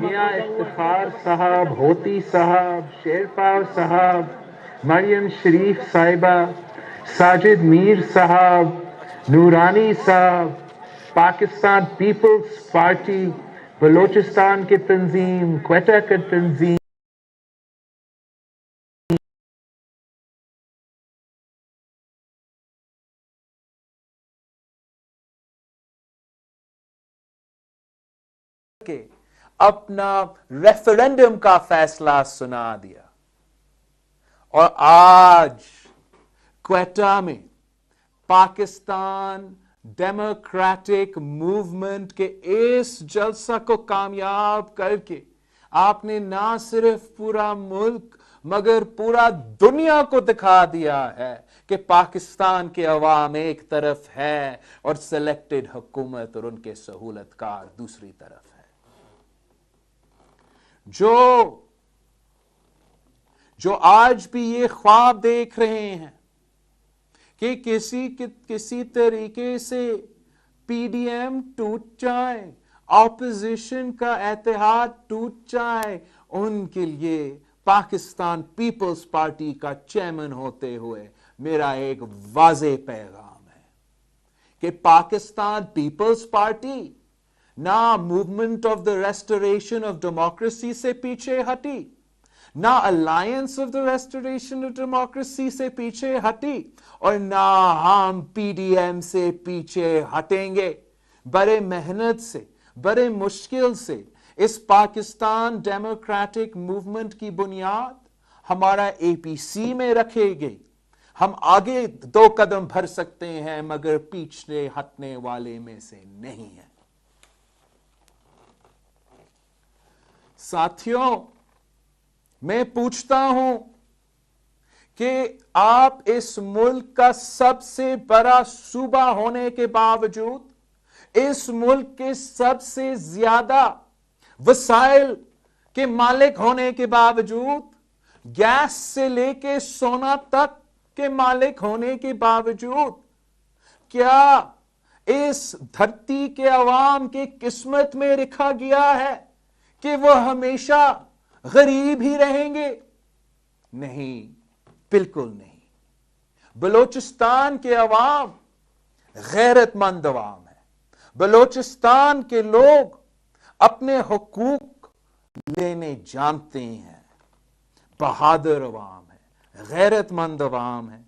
میاں افتخار صاحب، ہوتی صاحب، شیرپا صاحب، مریم شریف صاحبہ، ساجد میر صاحب، نورانی صاحب، پاکستان پیپلز پارٹی، بلوچستان کی تنظیم، کوئٹہ کی تنظیم، کہ اپنا ریفرینڈم کا فیصلہ سنا دیا، اور آج کوئٹہ میں پاکستان ڈیموکریٹک موومنٹ کے اس جلسہ کو کامیاب کر کے آپ نے نہ صرف پورا ملک مگر پورا دنیا کو دکھا دیا ہے کہ پاکستان کے عوام ایک طرف ہے اور سلیکٹڈ حکومت اور ان کے سہولت کار دوسری طرف ہے. جو آج بھی یہ خواب دیکھ رہے ہیں کہ کسی طریقے سے پی ڈی ایم ٹوٹ جائے، اپوزیشن کا اتحاد ٹوٹ جائے، ان کے لیے پاکستان پیپلز پارٹی کا چیئرمین ہوتے ہوئے میرا ایک واضح پیغام ہے کہ پاکستان پیپلز پارٹی نہ movement of the restoration of democracy سے پیچھے ہٹی، نہ alliance of the restoration of democracy سے پیچھے ہٹی، اور نہ ہم پی ڈی ایم سے پیچھے ہٹیں گے. بڑے محنت سے، بڑے مشکل سے اس پاکستان ڈیموکریٹک موومنٹ کی بنیاد ہمارا اے پی سی میں رکھے گئی. ہم آگے 2 قدم بڑھ سکتے ہیں مگر پیچھے ہٹنے والے میں سے نہیں ہیں. ساتھیوں، میں پوچھتا ہوں کہ آپ اس ملک کا سب سے بڑا صوبہ ہونے کے باوجود، اس ملک کے سب سے زیادہ وسائل کے مالک ہونے کے باوجود، گیس سے لے کے سونا تک کے مالک ہونے کے باوجود، کیا اس دھرتی کے عوام کی قسمت میں لکھا گیا ہے کہ وہ ہمیشہ غریب ہی رہیں گے؟ نہیں، بالکل نہیں. بلوچستان کے عوام غیرت مند عوام ہے. بلوچستان کے لوگ اپنے حقوق لینے جانتے ہیں. بہادر عوام ہے، غیرت مند عوام ہے.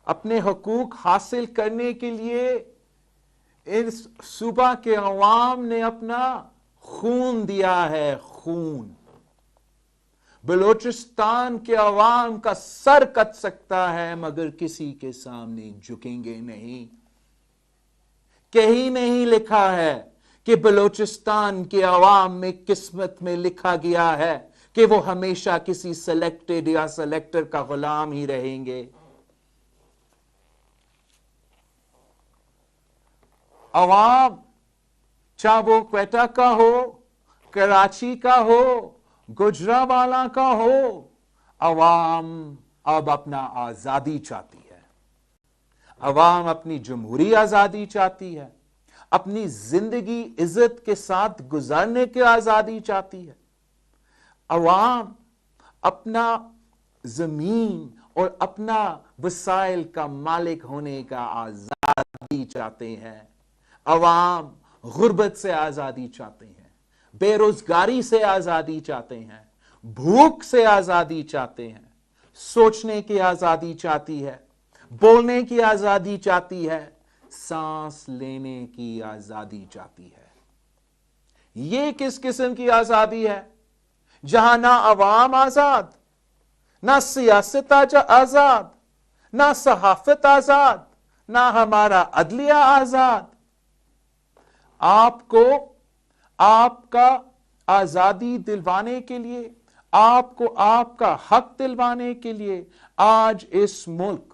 اپنے حقوق حاصل کرنے کے لیے اس صوبہ کے عوام نے اپنا خون دیا ہے، خون. بلوچستان کے عوام کا سر کٹ سکتا ہے مگر کسی کے سامنے جھکیں گے نہیں. کہیں نہیں لکھا ہے کہ بلوچستان کے عوام میں قسمت میں لکھا گیا ہے کہ وہ ہمیشہ کسی سلیکٹڈ یا سلیکٹر کا غلام ہی رہیں گے. عوام چاہے وہ کوئٹہ کا ہو، کراچی کا ہو، گجرانوالہ کا ہو، عوام اب اپنا آزادی چاہتی ہے. عوام اپنی جمہوری آزادی چاہتی ہے، اپنی زندگی عزت کے ساتھ گزارنے کی آزادی چاہتی ہے. عوام اپنا زمین اور اپنا وسائل کا مالک ہونے کا آزادی چاہتے ہیں. عوام غربت سے آزادی چاہتے ہیں، بے روزگاری سے آزادی چاہتے ہیں، بھوک سے آزادی چاہتے ہیں، سوچنے کی آزادی چاہتی ہے، بولنے کی آزادی چاہتی ہے، سانس لینے کی آزادی چاہتی ہے. یہ کس قسم کی آزادی ہے جہاں نہ عوام آزاد، نہ سیاست آزاد، نہ صحافت آزاد، نہ ہمارا عدلیہ آزاد. آپ کو آپ کا آزادی دلوانے کے لیے، آپ کو آپ کا حق دلوانے کے لیے آج اس ملک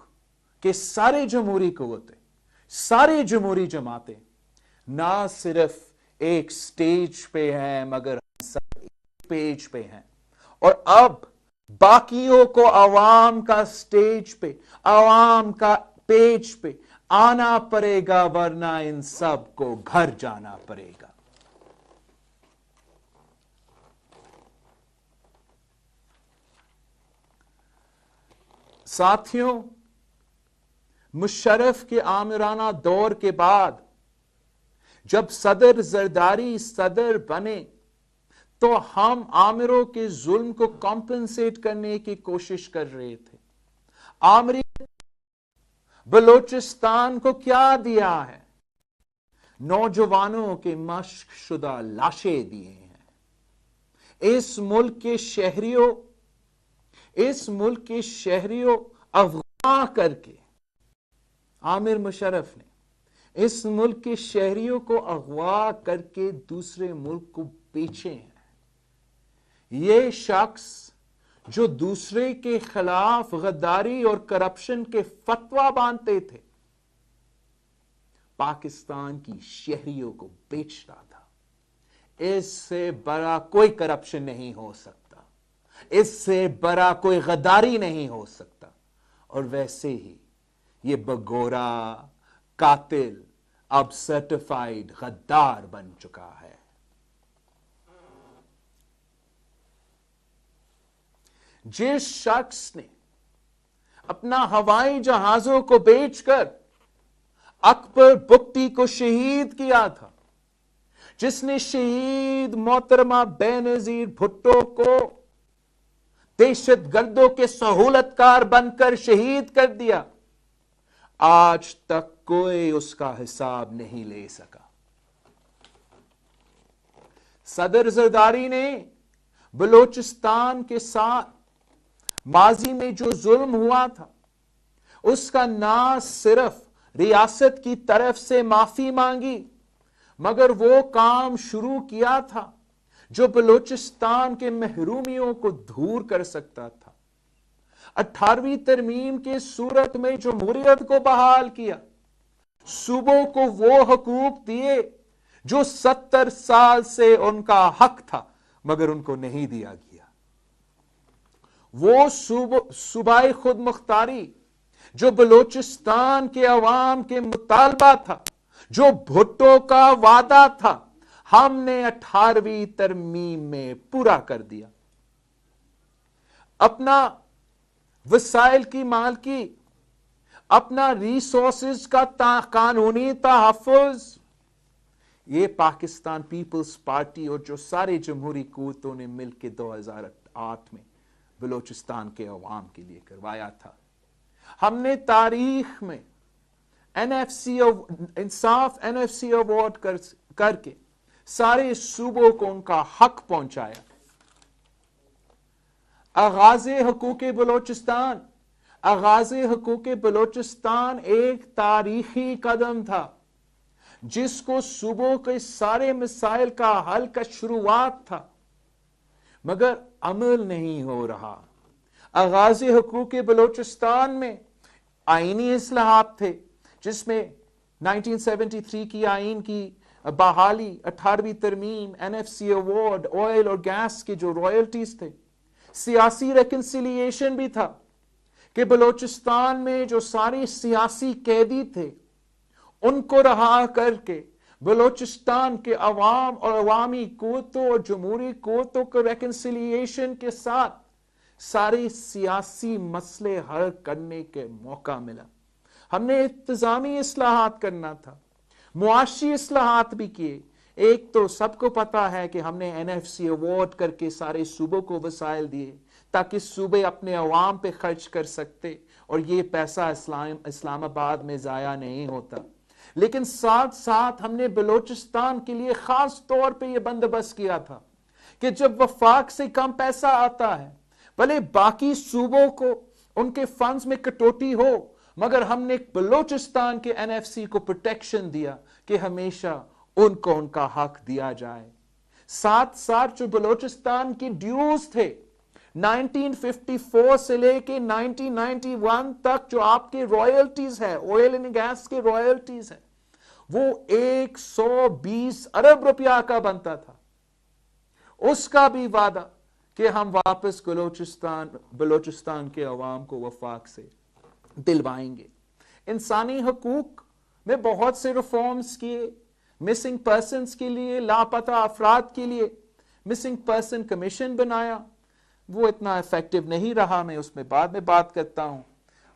کے سارے جمہوری قوتیں، ساری جمہوری جماعتیں نہ صرف ایک سٹیج پہ ہیں مگر ہم سب ایک پیج پہ ہیں. اور اب باقیوں کو عوام کا سٹیج پہ، عوام کا پیج پہ آنا پڑے گا، ورنہ ان سب کو گھر جانا پڑے گا. ساتھیوں، مشرف کے آمرانہ دور کے بعد جب صدر زرداری صدر بنے تو ہم آمروں کے ظلم کو کمپنسیٹ کرنے کی کوشش کر رہے تھے. آمری بلوچستان کو کیا دیا ہے؟ نوجوانوں کے مشق شدہ لاشیں دیے ہیں. اس ملک کے شہریوں اغوا کر کے عامر مشرف نے اس ملک کے شہریوں کو اغوا کر کے دوسرے ملک کو بیچے ہیں. یہ شخص جو دوسرے کے خلاف غداری اور کرپشن کے فتویٰ باندھتے تھے، پاکستان کی شہریوں کو بیچتا تھا. اس سے بڑا کوئی کرپشن نہیں ہو سکتا، اس سے بڑا کوئی غداری نہیں ہو سکتا. اور ویسے ہی یہ بگورا قاتل اب سرٹیفائیڈ غدار بن چکا ہے. جس شخص نے اپنا ہوائی جہازوں کو بیچ کر اکبر بگٹی کو شہید کیا تھا، جس نے شہید محترمہ بے نظیر بھٹو کو دہشت گردوں کے سہولت کار بن کر شہید کر دیا، آج تک کوئی اس کا حساب نہیں لے سکا. صدر زرداری نے بلوچستان کے ساتھ ماضی میں جو ظلم ہوا تھا اس کا نہ صرف ریاست کی طرف سے معافی مانگی، مگر وہ کام شروع کیا تھا جو بلوچستان کے محرومیوں کو دور کر سکتا تھا. 18ویں ترمیم کے صورت میں جمہوریت کو بحال کیا، صوبوں کو وہ حقوق دیے جو 70 سال سے ان کا حق تھا مگر ان کو نہیں دیا گیا. وہ صوبائی خود مختاری جو بلوچستان کے عوام کے مطالبہ تھا، جو بھٹو کا وعدہ تھا، ہم نے 18ویں ترمیم میں پورا کر دیا. اپنا وسائل کی مالکی، اپنا ریسورسز کا قانونی تحفظ، یہ پاکستان پیپلز پارٹی اور جو سارے جمہوری قوتوں نے مل کے 2008 میں بلوچستان کے عوام کے لیے کروایا تھا. ہم نے تاریخ میں انصاف NFC ایوارڈ کر کے سارے صوبوں کو ان کا حق پہنچایا. آغاز حقوق بلوچستان ایک تاریخی قدم تھا جس کو صوبوں کے سارے مسائل کا حل کا شروعات تھا، مگر عمل نہیں ہو رہا. آغاز حقوق بلوچستان میں آئینی اصلاحات تھے جس میں 1973 کی آئین کی بحالی، 18ویں ترمیم، NFC ایوارڈ، آئل اور گیس کے جو رائلٹیز تھے، سیاسی ریکنسیلیشن بھی تھا کہ بلوچستان میں جو سارے سیاسی قیدی تھے ان کو رہا کر کے بلوچستان کے عوام اور عوامی قوتوں اور جمہوری قوتوں کو ریکنسیلیشن کے ساتھ سارے سیاسی مسئلے حل کرنے کے موقع ملا. ہم نے انتظامی اصلاحات کرنا تھا، معاشی اصلاحات بھی کیے. ایک تو سب کو پتا ہے کہ ہم نے NFC ایوارڈ کر کے سارے صوبوں کو وسائل دیے تاکہ صوبے اپنے عوام پہ خرچ کر سکتے اور یہ پیسہ اسلام آباد میں ضائع نہیں ہوتا. لیکن ساتھ ساتھ ہم نے بلوچستان کے لیے خاص طور پہ یہ بندوبست کیا تھا کہ جب وفاق سے کم پیسہ آتا ہے، بھلے باقی صوبوں کو ان کے فنڈز میں کٹوتی ہو، مگر ہم نے بلوچستان کے NFC کو پروٹیکشن دیا کہ ہمیشہ ان کو ان کا حق دیا جائے. ساتھ ساتھ جو بلوچستان کی ڈیوز تھے 1954 سے لے کے 1991 تک جو آپ کے رائلٹیز ہے، آئل اینڈ گیس کے رائلٹیز ہے، وہ 120 ارب روپیہ کا بنتا تھا. اس کا بھی وعدہ کہ ہم واپس بلوچستان کے عوام کو وفاق سے دلوائیں گے. انسانی حقوق میں بہت سے ریفارمز کیے. مسنگ پرسنز کے لیے، لاپتہ افراد کے لیے مسنگ پرسن کمیشن بنایا، وہ اتنا ایفیکٹو نہیں رہا، میں اس میں بعد میں بات کرتا ہوں.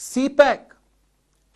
CPEC,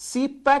CPEC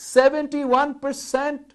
71%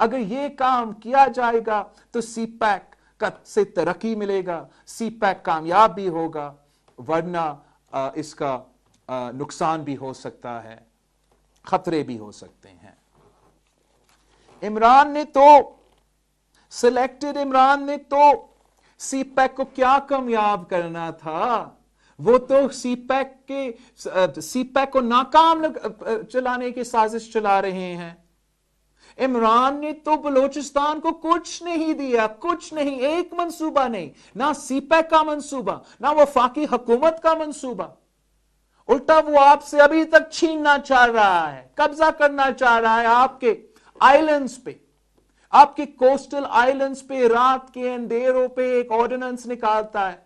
اگر یہ کام کیا جائے گا تو سی پیک سے ترقی ملے گا, سی پیک کامیاب بھی ہوگا, ورنہ اس کا نقصان بھی ہو سکتا ہے, خطرے بھی ہو سکتے ہیں. عمران نے تو سی پیک کو کیا کامیاب کرنا تھا, وہ تو سی پیک کو ناکام چلانے کی سازش چلا رہے ہیں. عمران نے تو بلوچستان کو کچھ نہیں دیا, کچھ نہیں, ایک منصوبہ نہیں, نہ سی پیک کا منصوبہ, نہ وفاقی حکومت کا منصوبہ. الٹا وہ آپ سے ابھی تک چھیننا چاہ رہا ہے, قبضہ کرنا چاہ رہا ہے آپ کے آئیلینڈز پہ, آپ کے کوسٹل آئیلینڈز پہ. رات کے اندھیروں پہ ایک آرڈیننس نکالتا ہے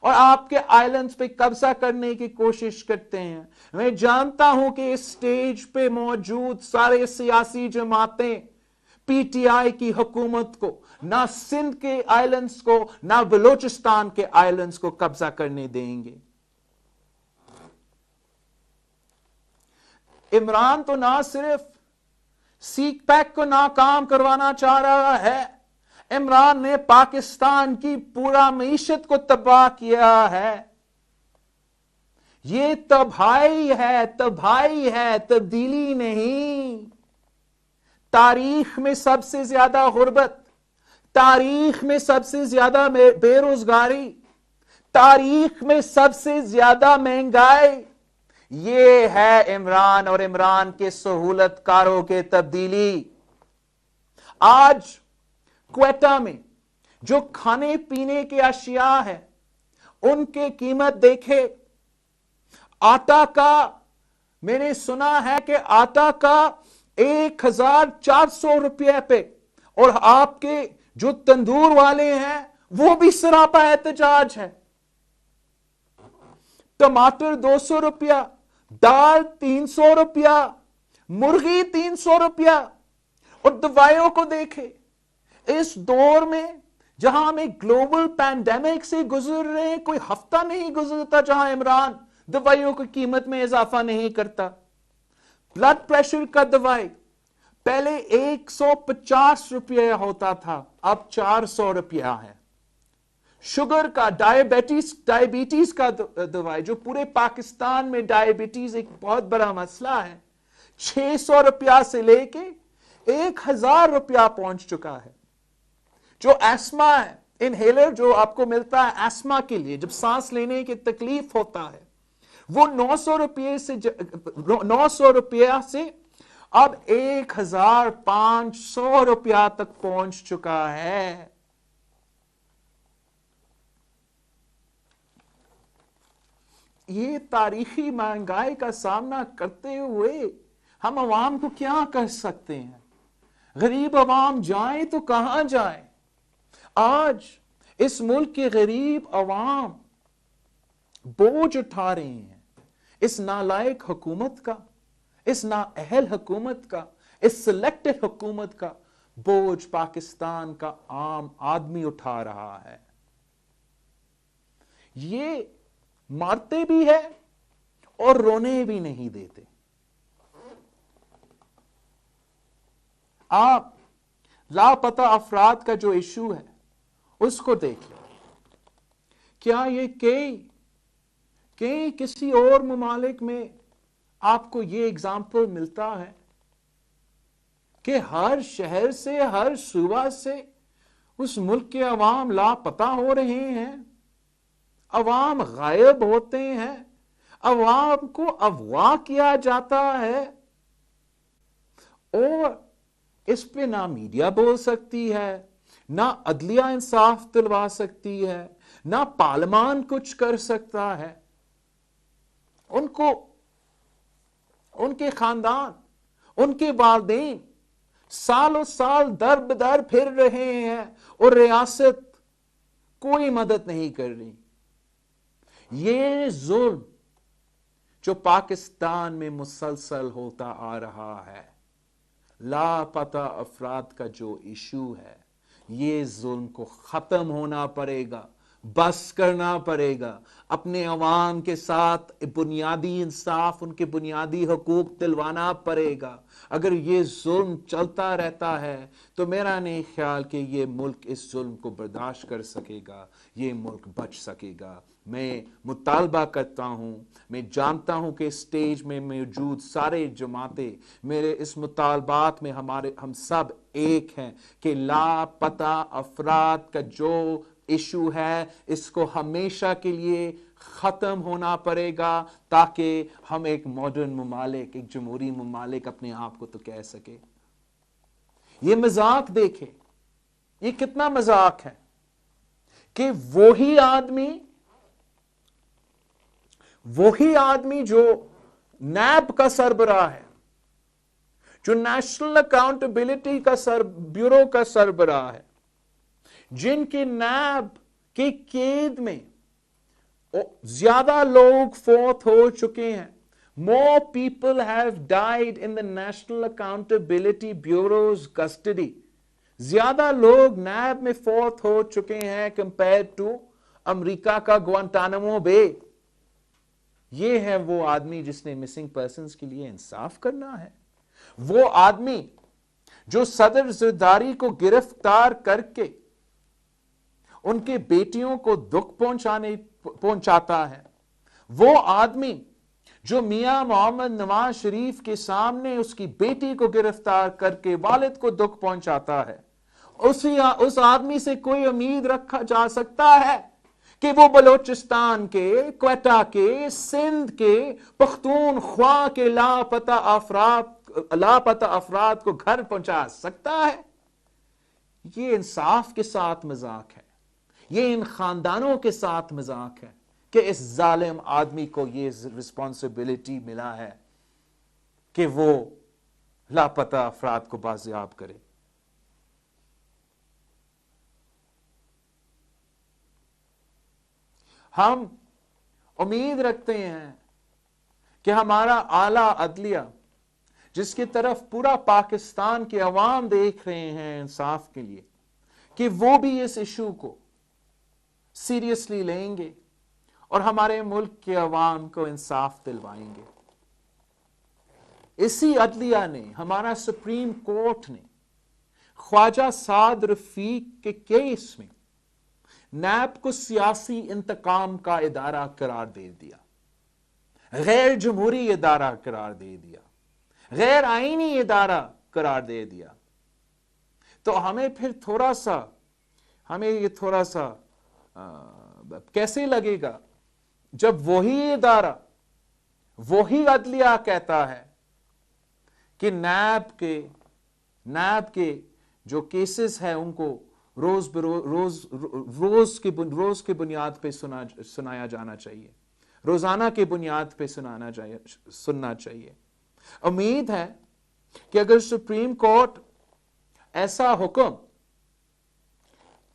اور آپ کے آئیلینڈز پہ قبضہ کرنے کی کوشش کرتے ہیں. میں جانتا ہوں کہ اس سٹیج پہ موجود سارے سیاسی جماعتیں پی ٹی آئی کی حکومت کو نہ سندھ کے آئیلینڈز کو نہ بلوچستان کے آئیلینڈز کو قبضہ کرنے دیں گے. عمران تو نہ صرف سی پیک کو ناکام کروانا چاہ رہا ہے, عمران نے پاکستان کی پورا معیشت کو تباہ کیا ہے. یہ تباہی ہے, تبدیلی نہیں. تاریخ میں سب سے زیادہ غربت, تاریخ میں سب سے زیادہ بے روزگاری, تاریخ میں سب سے زیادہ مہنگائی, یہ ہے عمران اور عمران کے سہولت کاروں کے تبدیلی. آج کوئٹہ میں جو کھانے پینے کے اشیاء ہیں ان کے قیمت دیکھے. آٹا کا میں نے سنا ہے کہ آٹا کا 1400 روپے پہ, اور آپ کے جو تندور والے ہیں وہ بھی سراپا احتجاج ہے. ٹماٹر 200 روپیہ, دال 300 روپیہ, مرغی 300 روپیہ. اور دوائیوں کو دیکھے, اس دور میں جہاں ہم ایک گلوبل پینڈیمک سے گزر رہے ہیں, کوئی ہفتہ نہیں گزرتا جہاں عمران دوائیوں کی قیمت میں اضافہ نہیں کرتا. بلڈ پریشر کا دوائی پہلے 150 روپیہ ہوتا تھا, اب 400 روپیہ ہے. شوگر کا, ڈائبیٹیز کا دوائی, جو پورے پاکستان میں ڈائبیٹیز ایک بہت بڑا مسئلہ ہے, 600 روپیہ سے لے کے 1000 روپیہ پہنچ چکا ہے. جو ایسما ہے, انہیلر جو آپ کو ملتا ہے ایسما کے لیے جب سانس لینے کی تکلیف ہوتا ہے, وہ 900 روپیہ سے اب 1500 روپیہ تک پہنچ چکا ہے. یہ تاریخی مہنگائی کا سامنا کرتے ہوئے ہم عوام کو کیا کر سکتے ہیں؟ غریب عوام جائیں تو کہاں جائیں؟ آج اس ملک کے غریب عوام بوجھ اٹھا رہے ہیں اس نالائق حکومت کا, اس نااہل حکومت کا, اس سلیکٹڈ حکومت کا. بوجھ پاکستان کا عام آدمی اٹھا رہا ہے. یہ مارتے بھی ہے اور رونے بھی نہیں دیتے. آپ لاپتہ افراد کا جو ایشو ہے اس کو دیکھ لیں. کیا یہ کسی اور ممالک میں آپ کو یہ اگزامپل ملتا ہے کہ ہر شہر سے, ہر صوبہ سے اس ملک کے عوام لاپتہ ہو رہے ہیں, عوام غائب ہوتے ہیں, عوام کو اغوا کیا جاتا ہے, اور اس پہ نہ میڈیا بول سکتی ہے, نہ عدلیہ انصاف دلوا سکتی ہے, نہ پارلیمان کچھ کر سکتا ہے. ان کو, ان کے خاندان, ان کے والدین سالوں سال در بدر پھر رہے ہیں اور ریاست کوئی مدد نہیں کر رہی. یہ ظلم جو پاکستان میں مسلسل ہوتا آ رہا ہے, لاپتہ افراد کا جو ایشو ہے, یہ ظلم کو ختم ہونا پڑے گا. بس کرنا پڑے گا، اپنے عوام کے ساتھ بنیادی انصاف، ان کے بنیادی حقوق دلوانا پڑے گا۔ اگر یہ ظلم چلتا رہتا ہے تو میرا نہیں خیال کہ یہ ملک اس ظلم کو برداشت کر سکے گا، یہ ملک بچ سکے گا۔ میں مطالبہ کرتا ہوں، میں جانتا ہوں کہ اسٹیج میں موجود سارے جماعتیں میرے اس مطالبات میں ہم سب ایک ہیں کہ لاپتہ افراد کا جو ایشو ہے اس کو ہمیشہ کے لیے ختم ہونا پڑے گا، تاکہ ہم ایک ماڈرن ممالک، ایک جمہوری ممالک اپنے آپ کو تو کہہ سکے۔ یہ مذاق دیکھیں، یہ کتنا مذاق ہے کہ وہی آدمی جو نیب کا سربراہ ہے، جو نیشنل اکاؤنٹیبلٹی کا بیورو کا سربراہ ہے، جن کے نیب کے قید میں زیادہ لوگ فوت ہو چکے ہیں، more people have died in the National Accountability Bureau's custody، زیادہ لوگ نیب میں فوت ہو چکے ہیں compared to امریکہ کا گوانٹانامو بے۔ یہ ہے وہ آدمی جس نے مسنگ پرسنز کے لیے انصاف کرنا ہے، وہ آدمی جو صدر زرداری کو گرفتار کر کے ان کے بیٹیوں کو دکھ پہنچاتا ہے، وہ آدمی جو میاں محمد نواز شریف کے سامنے اس کی بیٹی کو گرفتار کر کے والد کو دکھ پہنچاتا ہے، اس آدمی سے کوئی امید رکھا جا سکتا ہے کہ وہ بلوچستان کے، کوئٹہ کے، سندھ کے، پختونخوا کے لاپتہ افراد کو گھر پہنچا سکتا ہے؟ یہ انصاف کے ساتھ مذاق ہے، یہ ان خاندانوں کے ساتھ مذاق ہے کہ اس ظالم آدمی کو یہ رسپانسبلٹی ملا ہے کہ وہ لاپتہ افراد کو بازیاب کرے۔ ہم امید رکھتے ہیں کہ ہمارا اعلیٰ عدلیہ، جس کی طرف پورا پاکستان کے عوام دیکھ رہے ہیں انصاف کے لیے، کہ وہ بھی اس ایشو کو سیریسلی لیں گے اور ہمارے ملک کے عوام کو انصاف دلوائیں گے۔ اسی عدلیہ نے، ہمارا سپریم کورٹ نے خواجہ سعد رفیق کے کیس میں نیب کو سیاسی انتقام کا ادارہ قرار دے دیا، غیر جمہوری ادارہ قرار دے دیا، غیر آئینی ادارہ قرار دے دیا۔ تو ہمیں پھر تھوڑا سا کیسے لگے گا جب وہی ادارہ، وہی عدلیہ کہتا ہے کہ نیب کے جو کیسز ہیں ان کو روز کی بنیاد پہ سنایا جانا چاہیے، روزانہ کی بنیاد پہ سننا چاہیے۔ امید ہے کہ اگر سپریم کورٹ ایسا حکم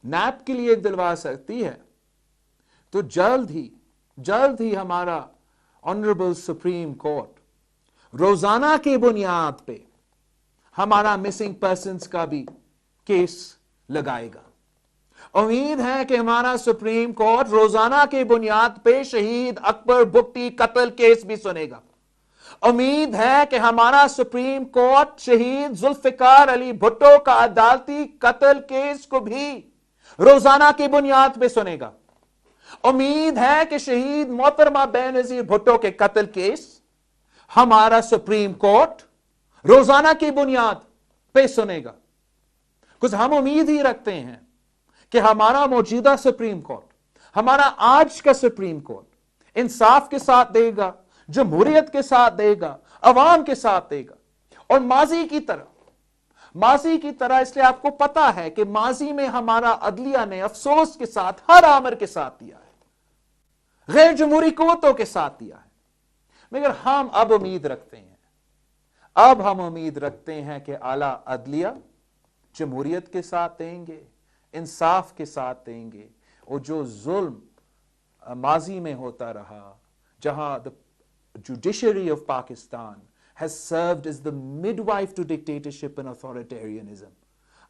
نیب کے لیے دلوا سکتی ہے تو جلد ہی ہمارا آنریبل سپریم کورٹ روزانہ کی بنیاد پہ ہمارا مسنگ پرسنز کا بھی کیس لگائے گا۔ امید ہے کہ ہمارا سپریم کورٹ روزانہ کی بنیاد پہ شہید اکبر بگٹی قتل کیس بھی سنے گا۔ امید ہے کہ ہمارا سپریم کورٹ شہید ذوالفقار علی بھٹو کا عدالتی قتل کیس کو بھی روزانہ کی بنیاد پہ سنے گا۔ امید ہے کہ شہید محترمہ بینظیر بھٹو کے قتل کیس ہمارا سپریم کورٹ روزانہ کی بنیاد پہ سنے گا۔ کچھ ہم امید ہی رکھتے ہیں کہ ہمارا موجودہ سپریم کورٹ، ہمارا آج کا سپریم کورٹ انصاف کے ساتھ دے گا، جمہوریت کے ساتھ دے گا، عوام کے ساتھ دے گا، اور ماضی کی طرح اس لیے آپ کو پتا ہے کہ ماضی میں ہمارا عدلیہ نے افسوس کے ساتھ ہر آمر کے ساتھ دیا ہے، غیر جمہوری قوتوں کے ساتھ دیا ہے، مگر ہم اب امید رکھتے ہیں کہ اعلیٰ عدلیہ جمہوریت کے ساتھ دیں گے، انصاف کے ساتھ دیں گے، اور جو ظلم ماضی میں ہوتا رہا، جہاں the judiciary of Pakistan has served as the midwife to dictatorship and authoritarianism،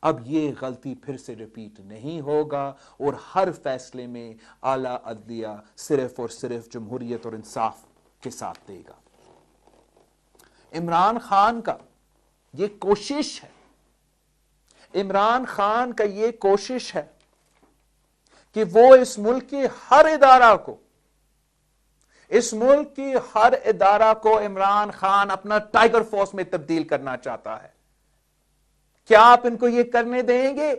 اب یہ غلطی پھر سے ریپیٹ نہیں ہوگا اور ہر فیصلے میں اعلیٰ عدلیہ صرف اور صرف جمہوریت اور انصاف کے ساتھ دے گا۔ عمران خان کا یہ کوشش ہے، عمران خان کا یہ کوشش ہے کہ وہ اس ملک کے ہر ادارہ کو، اس ملک کی ہر ادارہ کو عمران خان اپنا ٹائیگر فورس میں تبدیل کرنا چاہتا ہے۔ کیا آپ ان کو یہ کرنے دیں گے؟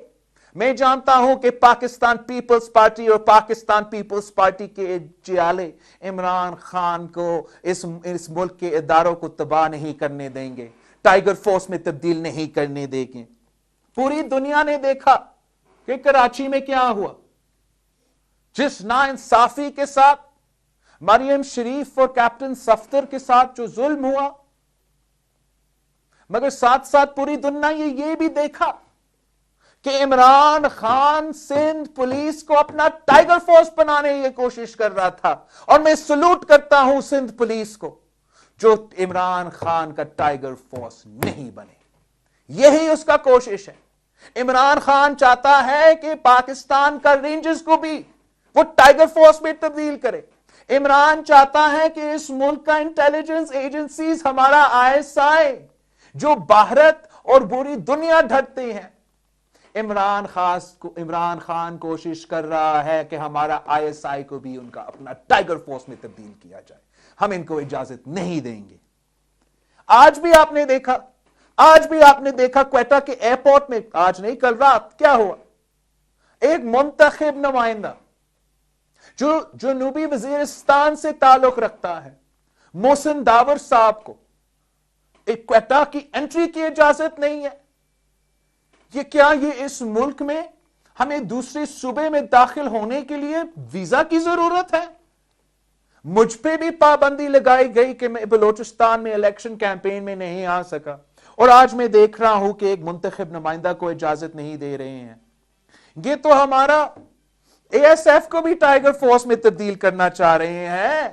میں جانتا ہوں کہ پاکستان پیپلز پارٹی اور پاکستان پیپلز پارٹی کے جیالے عمران خان کو اس ملک کے اداروں کو تباہ نہیں کرنے دیں گے، ٹائیگر فورس میں تبدیل نہیں کرنے دیں گے۔ پوری دنیا نے دیکھا کہ کراچی میں کیا ہوا، جس ناانصافی کے ساتھ مریم شریف اور کیپٹن صفدر کے ساتھ جو ظلم ہوا، مگر ساتھ ساتھ پوری دنیا یہ بھی دیکھا کہ عمران خان سندھ پولیس کو اپنا ٹائیگر فورس بنانے کی کوشش کر رہا تھا، اور میں سلوٹ کرتا ہوں سندھ پولیس کو جو عمران خان کا ٹائیگر فورس نہیں بنے۔ یہی اس کا کوشش ہے۔ عمران خان چاہتا ہے کہ پاکستان کا رینجرز کو بھی وہ ٹائیگر فورس میں تبدیل کرے۔ عمران چاہتا ہے کہ اس ملک کا انٹیلیجنس ایجنسیز، ہمارا ISI جو بھارت اور پوری دنیا ڈھٹتے ہیں، عمران خان کوشش کر رہا ہے کہ ہمارا ISI کو بھی ان کا اپنا ٹائیگر فورس میں تبدیل کیا جائے۔ ہم ان کو اجازت نہیں دیں گے۔ آج بھی آپ نے دیکھا کوئٹہ کے ایئرپورٹ میں، آج نہیں کل رات، کیا ہوا؟ ایک منتخب نمائندہ جو جنوبی وزیرستان سے تعلق رکھتا ہے، محسن داور صاحب کو ایک کوئٹہ کی انٹری کی اجازت نہیں ہے۔ یہ اس ملک میں ہمیں دوسرے صوبے میں داخل ہونے کے لیے ویزا کی ضرورت ہے؟ مجھ پہ بھی پابندی لگائی گئی کہ میں بلوچستان میں الیکشن کیمپین میں نہیں آ سکا، اور آج میں دیکھ رہا ہوں کہ ایک منتخب نمائندہ کو اجازت نہیں دے رہے ہیں۔ یہ تو ہمارا ASF کو بھی ٹائیگر فورس میں تبدیل کرنا چاہ رہے ہیں،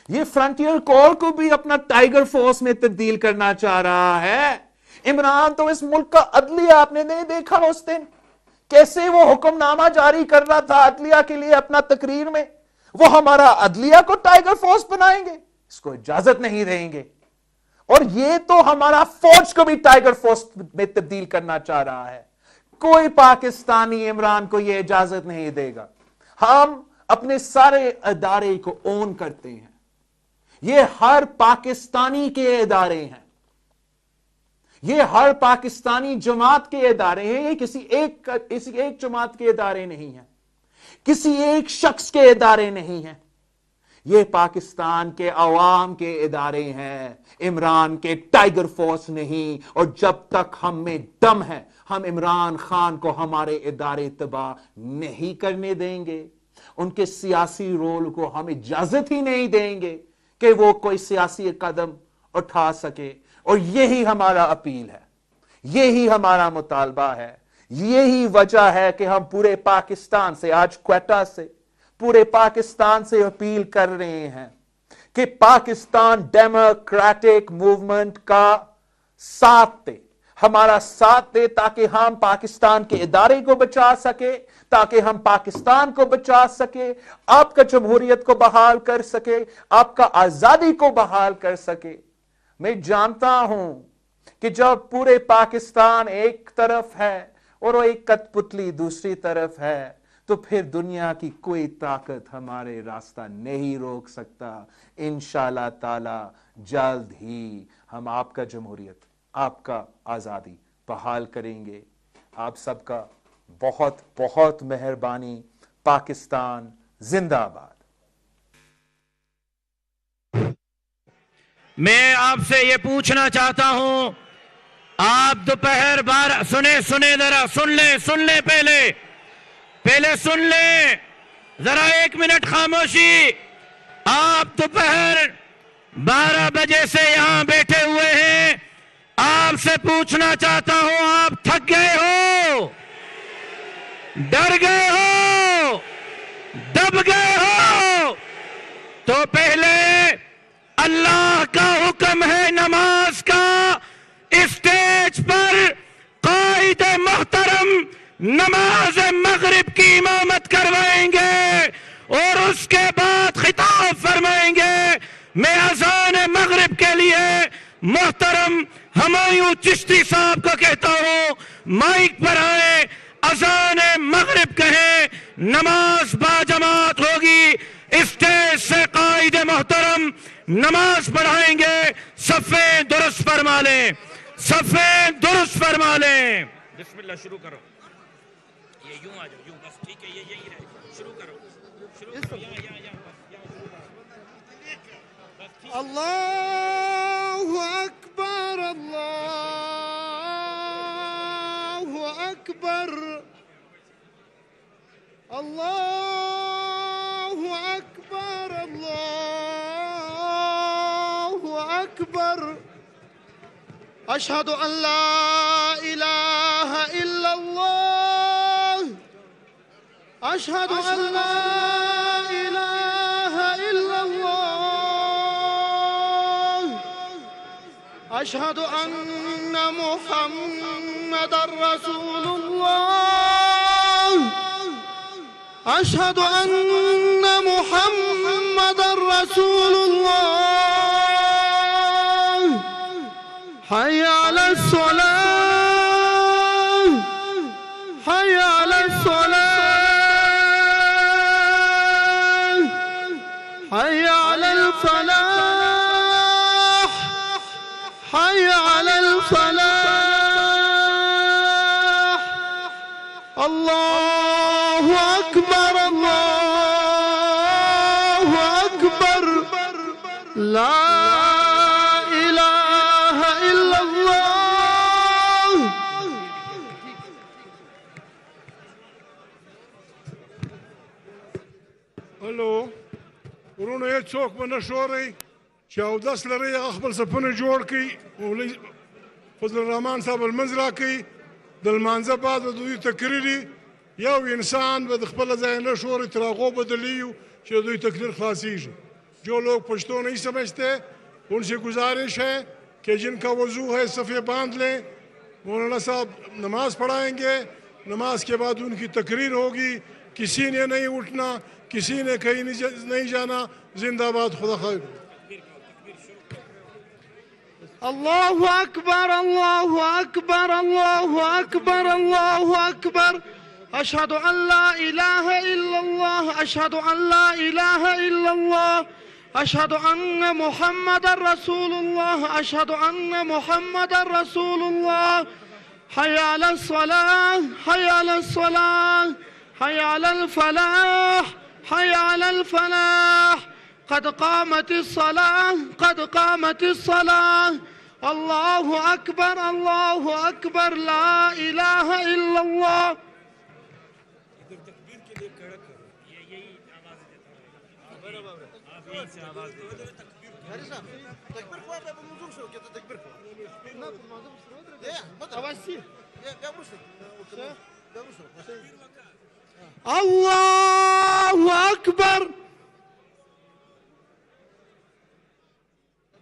یہ فرنٹیئر کور کو بھی اپنا ٹائیگر فورس میں تبدیل کرنا چاہ رہا ہے۔ عمران تو اس ملک کا عدلیہ، آپ نے نہیں دیکھا اس دن کیسے وہ حکم نامہ جاری کر رہا تھا عدلیہ کے لیے اپنا تقریر میں، وہ ہمارا عدلیہ کو ٹائیگر فورس بنائیں گے، اس کو اجازت نہیں دیں گے۔ اور یہ تو ہمارا فوج کو بھی ٹائیگر فورس میں تبدیل کرنا چاہ رہا ہے۔ کوئی پاکستانی عمران کو یہ اجازت نہیں دے گا۔ ہم اپنے سارے ادارے کو اون کرتے ہیں، یہ ہر پاکستانی کے ادارے ہیں، یہ ہر پاکستانی جماعت کے ادارے ہیں، یہ کسی ایک جماعت کے ادارے نہیں ہیں، کسی ایک شخص کے ادارے نہیں ہیں، یہ پاکستان کے عوام کے ادارے ہیں، عمران کے ٹائیگر فورس نہیں۔ اور جب تک ہم میں دم ہے، ہم عمران خان کو ہمارے ادارے تباہ نہیں کرنے دیں گے، ان کے سیاسی رول کو ہم اجازت ہی نہیں دیں گے کہ وہ کوئی سیاسی قدم اٹھا سکے۔ اور یہی ہمارا اپیل ہے، یہی ہمارا مطالبہ ہے، یہی وجہ ہے کہ ہم پورے پاکستان سے، آج کوئٹہ سے پورے پاکستان سے اپیل کر رہے ہیں کہ پاکستان ڈیموکریٹک موومنٹ کا ساتھ دے، ہمارا ساتھ دے، تاکہ ہم پاکستان کے ادارے کو بچا سکے، تاکہ ہم پاکستان کو بچا سکے، آپ کا جمہوریت کو بحال کر سکے، آپ کا آزادی کو بحال کر سکے۔ میں جانتا ہوں کہ جب پورے پاکستان ایک طرف ہے اور وہ ایک کٹ پتلی دوسری طرف ہے، تو پھر دنیا کی کوئی طاقت ہمارے راستہ نہیں روک سکتا۔ انشاءاللہ تعالی جلد ہی ہم آپ کا جمہوریت، آپ کا آزادی بحال کریں گے۔ آپ سب کا بہت بہت مہربانی۔ پاکستان زندہ آباد۔ میں آپ سے یہ پوچھنا چاہتا ہوں، آپ دوپہر 12 سنیں ذرا، سن لیں پہلے سن لیں ذرا، 1 منٹ خاموشی۔ آپ دوپہر 12 بجے سے یہاں بیٹھے ہوئے ہیں، آپ سے پوچھنا چاہتا ہوں، آپ تھک گئے ہو، ڈر گئے ہو، دب گئے ہو؟ تو پہلے اللہ کا حکم ہے نماز کا، اسٹیج پر قائد محترم نماز مغرب کی امامت کروائیں گے اور اس کے بعد خطاب فرمائیں گے. میں اذان مغرب کے لیے محترم ہمایوں چشتی صاحب کو کہتا ہوں مائک پر آئے, اذان مغرب کہیں, نماز باجماعت ہوگی. اسٹیج سے قائد محترم نماز پڑھائیں گے. صفیں درست فرما لیں, صفیں درست فرما لیں. بسم اللہ شروع کرو. یہ یوں آ جاؤ, یوں بس ٹھیک ہے, یہ یہی رہے. شروع کرو, شروع کرو. اللہ اکبر, اللہ اکبر, اللہ اکبر, اللہ اکبر. اشہد ان لا الہ الا اللہ, اشہد ان لا الہ الا اللہ, اشہد ان محمد رسول اللہ, اشہد ان محمد رسول اللہ. حی علی الصلاة, حی علی الصلاة, حی علی الفلاح, حی علی الفلاح. اللہ اکبر, اللہ اکبر, لا الہ الا اللہ. ہلو ورونو یہ څوک به نه شورئ چې اودس لرئ هغه خپل صفونه جوړ کړئ. مولوي فضل الرحمن صاحب لمونځ راکوي. د لمانځه بعد به د دوی تقریر وي. یو انسان به د خپله ځای نه شورئ تر هغو بدلیږي چې د دوی تقریر خلاصیږي. جو لوگ پشتو نہیں سمجھتے ان سے گزارش ہے کہ جن کا وضو ہے صفیں باندھ لیں. مولانا صاحب نماز پڑھائیں گے, نماز کے بعد ان کی تقریر ہوگی. کسی نے نہیں اٹھنا, کسی نے کہیں نہیں جانا. زندہ باد, خدا خیر. اللہ اکبر, اللہ اکبر, اللہ اکبر, اللہ اکبر. اشہد ان لا الہ الا اللہ, اشہد ان لا الہ الا اللہ, اشہد ان محمد رسول اللہ, اشہد ان محمد رسول اللہ. حی علی الصلاة, حی علی الصلاة, حی علی الفلاح, حی علی الفلاح. قد قامت الصلاة, قد قامت الصلاة. اللہ اکبر, اللہ اکبر, لا الہ الا اللہ. اللہ اکبر.